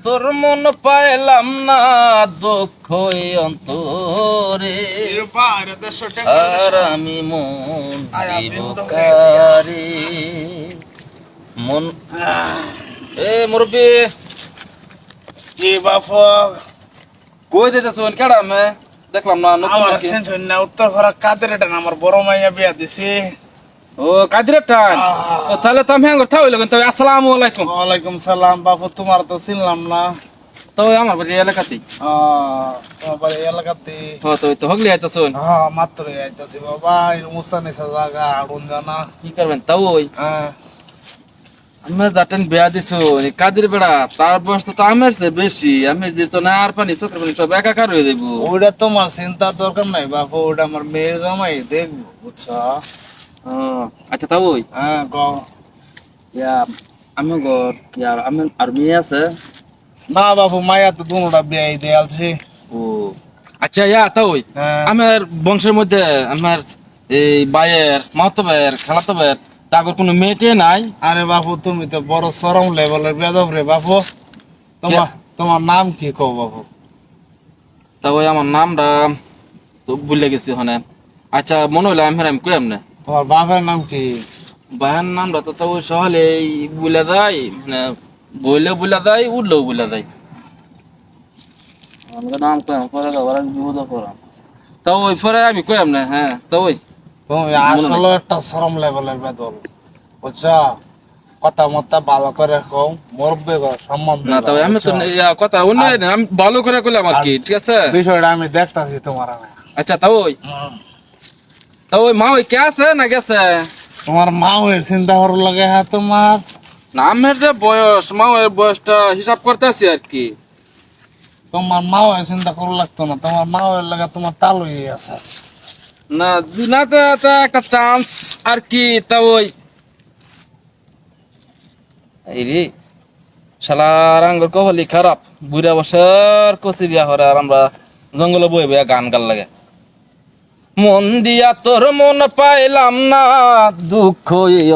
তোর মন পাইলাম না দুঃখ এই অন্তরে আর আমি মন দিব কারে মন এ মুরব্বি কি বাপ কই দিতেছ কেডা মে দেখলাম না নতুন আমার নাকি? সেন্সন না উত্তর ফরা কাদের এটা না আমার বড় মাইয়া বিয়া দিছি। ও কাদিরের টান ও তাহলে তো আমি হ্যাঁ কথা হইল কিন্তু আসসালামু আলাইকুম। ওয়ালাইকুম সালাম বাপু, তোমার তো চিনলাম না। তো আমার বাড়ি এলাকাতেই তোমার বাড়ি এলাকাতে? তো হগলি আইতাছ হ্যাঁ মাত্র আইতাছি বাবা, এর মুস্তানিসা জায়গা আড়ুন জানা। কি করবেন তাও ওই হ্যাঁ আমি যাটেন বিয়া দিছো কাদির বেড়া তার বয়স তো আমের চেয়ে বেশি আমি দিত না আর পানি চোখের পানি সব একাকার হয়ে যাবো। ওইটা তোমার চিন্তার দরকার নাই বাপু, ওটা আমার মেয়ের জামাই দেখবো বুঝছো। ও আচ্ছা তাও ওই হ্যাঁ ক ইয়া আমি গর ইয়া আমি আর মেয়ে আছে। না বাপু, মাইয়া তো দুটা বিয়াই দেয়ালছি। ও আচ্ছা ইয়া তাও ওই হ্যাঁ আমার বংশের মধ্যে আমার এই ভাইয়ের মাতো ভাইয়ের খালাতো ভাইয়ের তাগর কোনো মেয়েটে নাই। আরে বাপু, তুমি তো বড় চরম লেভেলের বেদব রে বাপু। তোমার তোমার নাম কি কও বাপু? তা ওই আমার নামটা তো ভুলে গেছি ওখানে। আচ্ছা মনে হইলে আমি কই এমনে তোমার বাপের নাম কি? ভাইয়ের নামটা তো ওই সহলে বলে দেয় মানে বইলেও বলে দেয় উঠলেও বলে দেয়। আমার নাম কই পরে ওরা বিপদ করাম তা ওই পরে আমি কই এমনে। হ্যাঁ তা ওই তুমি আসলে একটা চরম লেভেলের বেদব বুঝছো। কথা মতো ভালো করে কও, মরবে গো সম্মান না তবে আমি তো কথা অন্য আমি ভালো করে কইলাম আর কি, ঠিক আছে। বিষয়টা আমি দেখতাছি তোমার। আচ্ছা তা ওই মা ওই কে আছে না গেছে? তোমার মা হয়ে চিন্তা করার লাগে। হ্যাঁ তোমার নামের যে বয়স মা ওই বয়সটা হিসাব করতেছি আর কি। তোমার মা হয়ে চিন্তা করার লাগতো না, তোমার মা হয়ে লাগে তোমার তাল হয়ে আছে। না দিনাতে একটা চান্স আর কি। তা ওই এই রে শালার আঙ্গুর কহলি খারাপ বুড়া বছর কচি বিয়া হরে আর আমরা জঙ্গলে বই বইয়া গান গাল লাগে। মন দিয়া তোর মন পাইলাম না দুঃখ এই